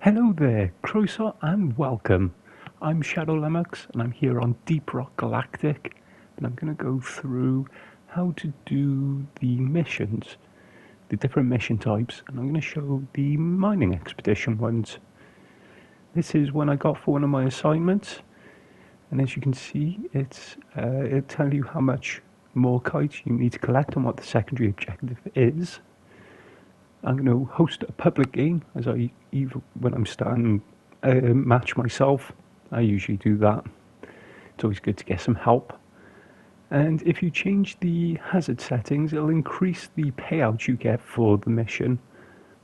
Hello there, Croeso and welcome. I'm Shadow Lumox and I'm here on Deep Rock Galactic and I'm going to go through how to do the missions, the different mission types, and I'm going to show the mining expedition ones. This is one I got for one of my assignments, and as you can see it'll tell you how much more kites you need to collect and what the secondary objective is. I'm going to host a public game, as when I'm starting a match myself, I usually do that. It's always good to get some help. And if you change the hazard settings, it'll increase the payout you get for the mission,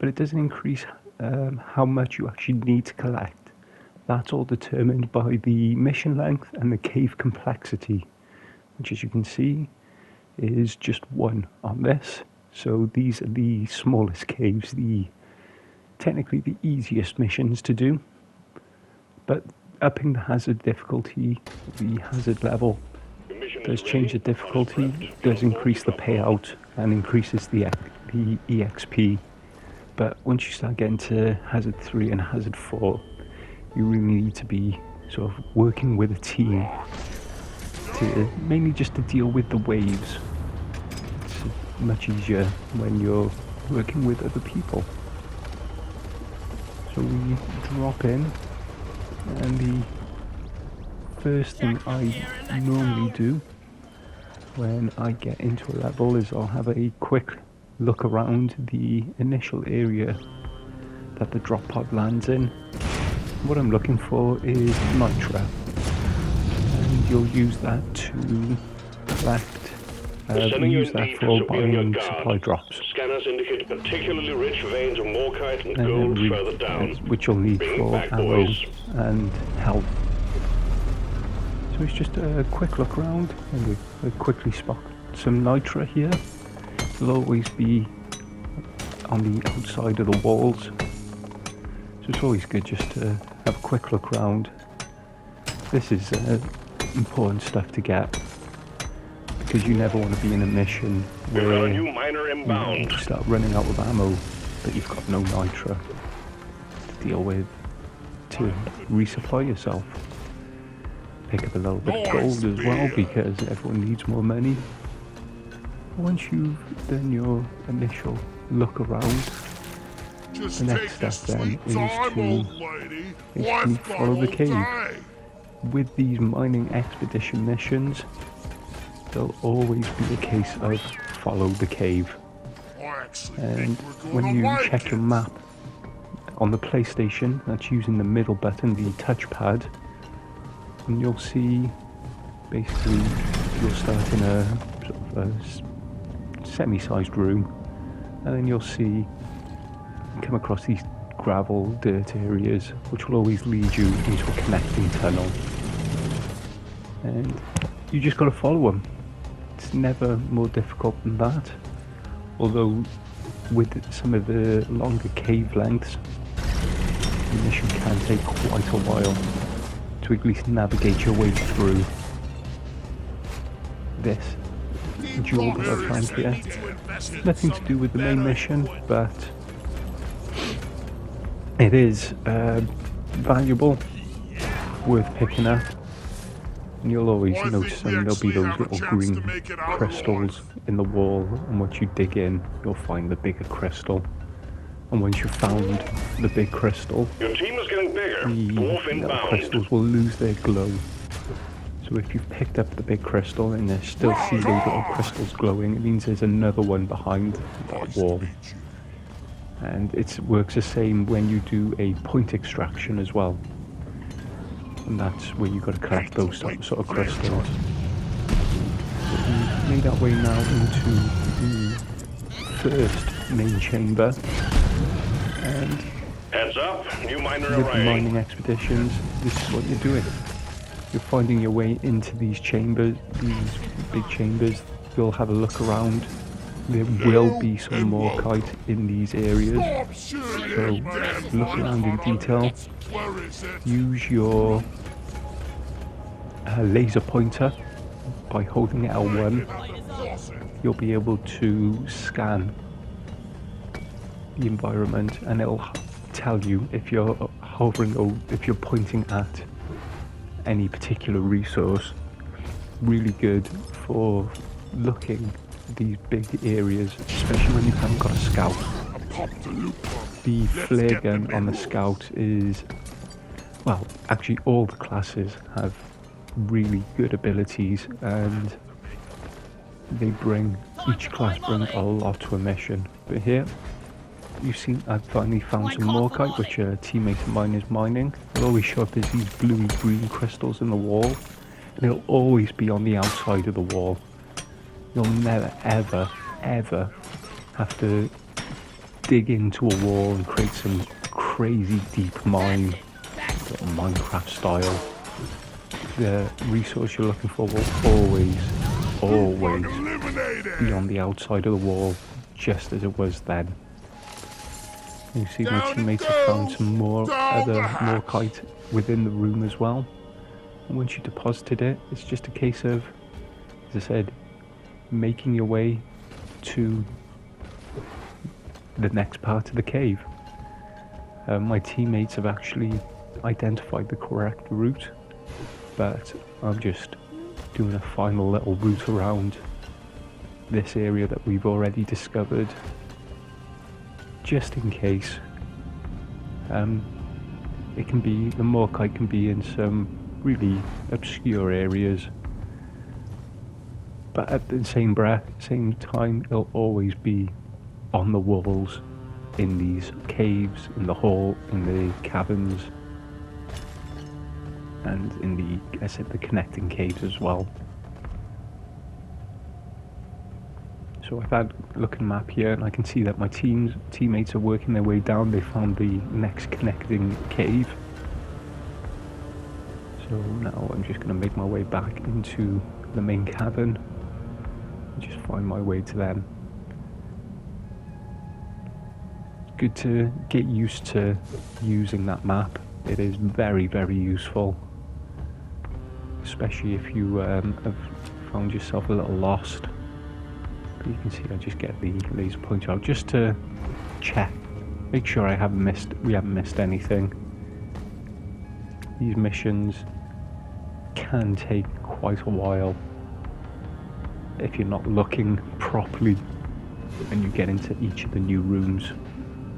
but it doesn't increase how much you actually need to collect. That's all determined by the mission length and the cave complexity, which, as you can see, is just 1 on this. So these are the smallest caves, technically the easiest missions to do. But upping the hazard difficulty, the hazard level, does change the difficulty, does increase the payout, and increases the EXP. But once you start getting to hazard 3 and hazard 4, you really need to be sort of working with a team, mainly just to deal with the waves. Much easier when you're working with other people. So we drop in, and the first thing I normally do when I get into a level is I'll have a quick look around the initial area that the drop pod lands in. What I'm looking for is nitra, and you'll use that to collect. We use that for buying supply drops. Scanners indicate particularly rich veins of morkite and gold further down. Which you'll need for ammo and health. So it's just a quick look around, and we quickly spot some nitra here. It'll always be on the outside of the walls. So it's always good just to have a quick look around. This is important stuff to get, because you never want to be in a mission where you start running out of ammo, but you've got no nitra to deal with to resupply yourself. Pick up a little bit of gold as well, because everyone needs more money. Once you've done your initial look around, the next step then is to basically follow the cave. With these mining expedition missions, there'll always be a case of follow the cave. And when you check your map on the PlayStation, that's using the middle button, the touchpad, and you'll see basically you'll start in a sort of a semi-sized room, and then you'll see come across these gravel dirt areas, which will always lead you into a connecting tunnel, and you just got to follow them. It's never more difficult than that, although with some of the longer cave lengths, the mission can take quite a while to at least navigate your way through this jewel that I found here. Nothing to do with the main mission, but it is valuable, worth picking up. And you'll always notice there'll be those little green crystals in the wall, and once you dig in, you'll find the bigger crystal. And once you've found the big crystal, your team is getting bigger. the little crystals will lose their glow. So if you've picked up the big crystal and you still see those little crystals glowing, it means there's another one behind that wall. And it works the same when you do a point extraction as well. And that's where you've got to collect those sort of crystals. So we've made our way now into the first main chamber, and heads up, new miner with the mining expeditions, this is what you're doing. You're finding your way into these chambers, these big chambers. You'll have a look around. There will be some morkite in these areas, so look around in detail. Use your laser pointer by holding L1. You'll be able to scan the environment, and it'll tell you if you're hovering or if you're pointing at any particular resource, really good for looking at these big areas, especially when you haven't got a scout. The flare gun on the scout is, well, actually all the classes have really good abilities, and each class brings a lot to a mission. But here, you've seen, I've finally found some Morkite, which a teammate of mine is mining. It'll always show up as these bluey green crystals in the wall, and it'll always be on the outside of the wall. You'll never, ever, ever have to dig into a wall and create some crazy deep mine, sort of Minecraft style. The resource you're looking for will always be on the outside of the wall, just as it was then. You see my teammates have found some more other Morkite within the room as well. And once you deposited it, it's just a case of, as I said, making your way to the next part of the cave. My teammates have actually identified the correct route, but I'm just doing a final little route around this area that we've already discovered, just in case. The Morkite can be in some really obscure areas, but at the same time, it'll always be on the walls, in these caves, in the hall, in the caverns, and in the connecting caves as well. So I've had a look at the map here, and I can see that my teammates are working their way down. They found the next connecting cave. So now I'm just going to make my way back into the main cavern and just find my way to them. Good to get used to using that map. It is very, very useful, especially if you have found yourself a little lost. But you can see I just get the laser pointer out just to check, make sure we haven't missed anything. These missions can take quite a while if you're not looking properly when you get into each of the new rooms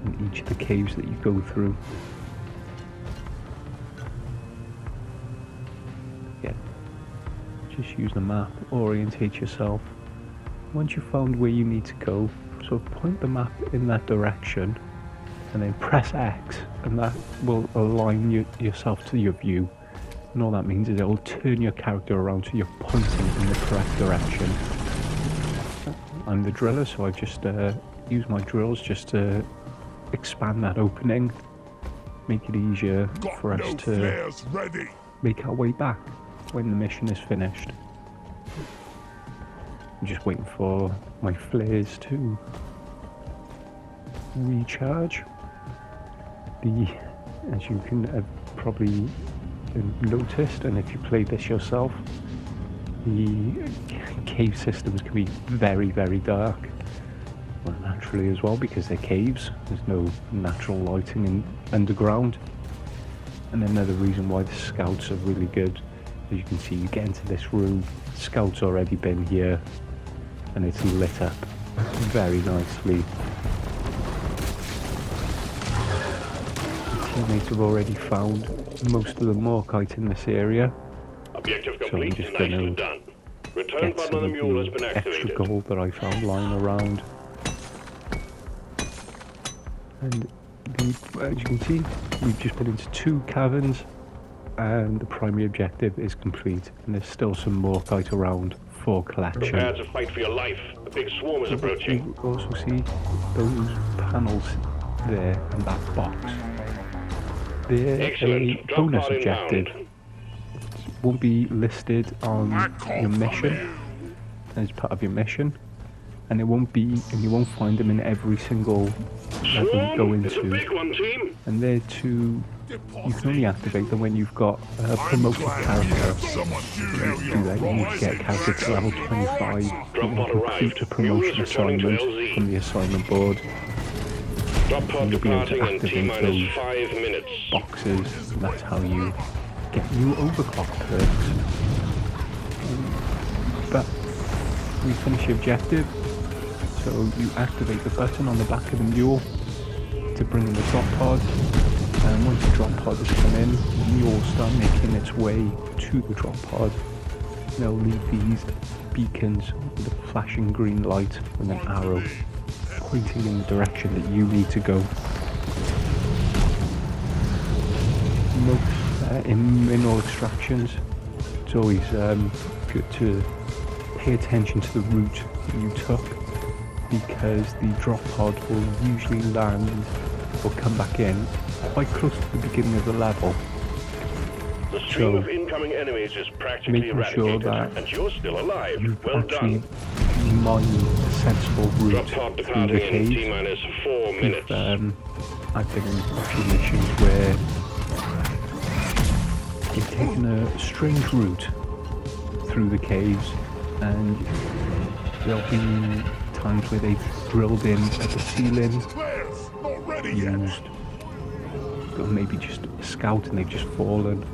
and each of the caves that you go through. Yeah, just use the map, orientate yourself. Once you've found where you need to go, so point the map in that direction and then press X, and that will align yourself to your view. And all that means is it will turn your character around so you're pointing in the correct direction. I'm the driller, so I've just used my drills just to expand that opening, make it easier for us to make our way back when the mission is finished. I'm just waiting for my flares to recharge. As you can have probably noticed, and if you played this yourself, the cave systems can be very, very dark. Well, naturally as well, because they're caves. There's no natural lighting underground. And another reason why the scouts are really good, as you can see, you get into this room, the scout's already been here, and it's lit up very nicely. The teammates have already found most of the Morkite in this area. Objective So I'm complete. just going Nicely to done. Return get button some on the of mule has been the extra activated. gold that I found lying around. And as you can see, we've just been into 2 caverns, and the primary objective is complete. And there's still some Morkite around for collection. Prepare to fight for your life. A big swarm is approaching. You also see those panels there and that box. They're Excellent. a Drop bonus pod objective. inbound. Won't be listed on your mission as part of your mission, and you won't find them in every single level you go It's a into. big one, team. And they're you can only activate them when you've got a promoted character. To do that, you need to get a character to level 25 Drop and pod complete arrived. the promotion Mule is returning to assignment LZ. from the assignment board. Drop pod you'll be able to departing in activate T-minus those 5 minutes. boxes. That's how you get new overclock perks. But we finish the objective, so you activate the button on the back of the mule to bring in the drop pod, and once the drop pod has come in, the mule will start making its way to the drop pod. They'll leave these beacons with a flashing green light with an arrow pointing in the direction that you need to go. In mineral extractions, it's always good to pay attention to the route you took, because the drop pod will usually land or come back in quite close to the beginning of the level. The stream of incoming enemies is practically eradicated, and you're still alive. Well done. Mine a sensible route Drop pod through the departing in cave. T-minus 4 minutes. I've been in a few missions where you've taken a strange route through the caves, and there'll be times where they've drilled in at the ceiling, used, or maybe just a scout and they've just fallen,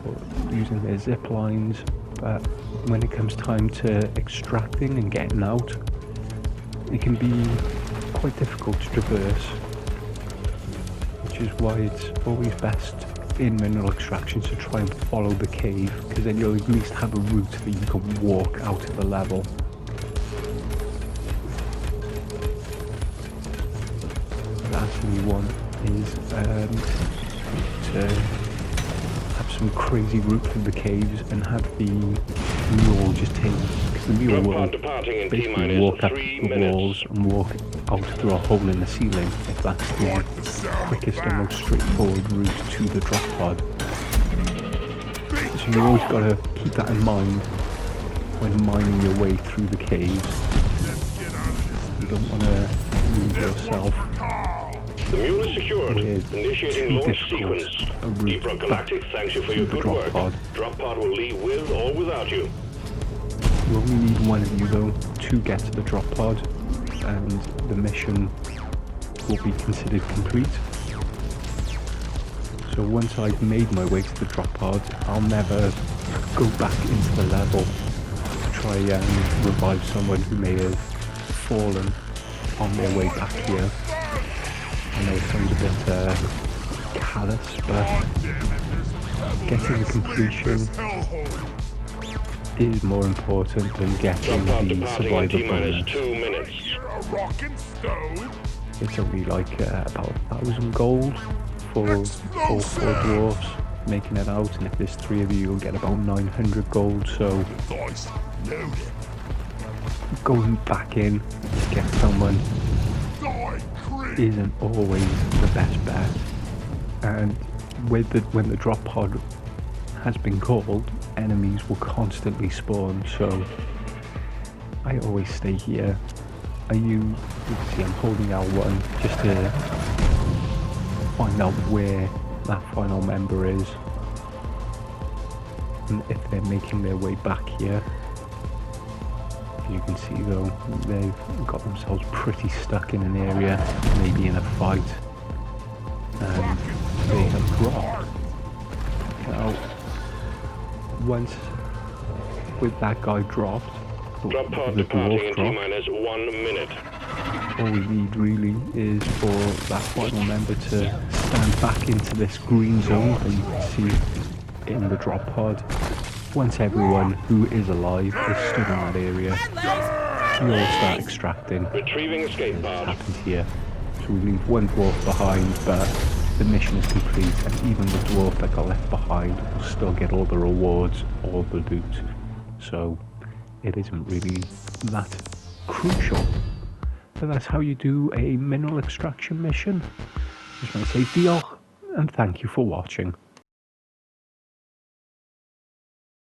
or using their zip lines. But when it comes time to extracting and getting out, it can be quite difficult to traverse, which is why it's always best in mineral extractions to try and follow the cave, because then you'll at least have a route that you can walk out of the level. The last thing you want is to have some crazy route through the caves and have the mule just take, because the mule will basically walk up the walls and walk out through a hole in the ceiling if that's the quickest and most straightforward route to the drop pod. So you always got to keep that in mind when mining your way through the caves. You don't want to lose yourself. The mule is secured. Initiating launch sequence. Deep Rock Galactic thanks you for your good work. Drop pod will leave with or without you. You only need one of you though to get to the drop pod, and the mission will be considered complete. So once I've made my way to the drop pod, I'll never go back into the level to try and revive someone who may have fallen on their way back here. I know it sounds a bit callous, but getting the completion is more important than getting the survivor bonus. 2 minutes. It's only like about 1,000 gold for all 4 dwarfs making it out, and if there's 3 of you, you'll get about 900 gold. So going back in to get someone isn't always the best bet, and when the drop pod has been called, enemies will constantly spawn, so I always stay here. You can see I'm holding L1 just to find out where that final member is, and if they're making their way back here. You can see though, they've got themselves pretty stuck in an area, maybe in a fight, and they have dropped. Now, once with that guy dropped, Drop pod the departing dwarf in dropped, T-minus 1 minute. all we need really is for that final member to stand back into this green zone that you can see in the drop pod. Once everyone who is alive is stood in that area, we all start extracting. Retrieving escape pod. Happened here. So we leave one dwarf behind, but the mission is complete, and even the dwarf that got left behind will still get all the rewards, all the loot. So it isn't really that crucial. But that's how you do a mineral extraction mission. Just want to say diolch and thank you for watching.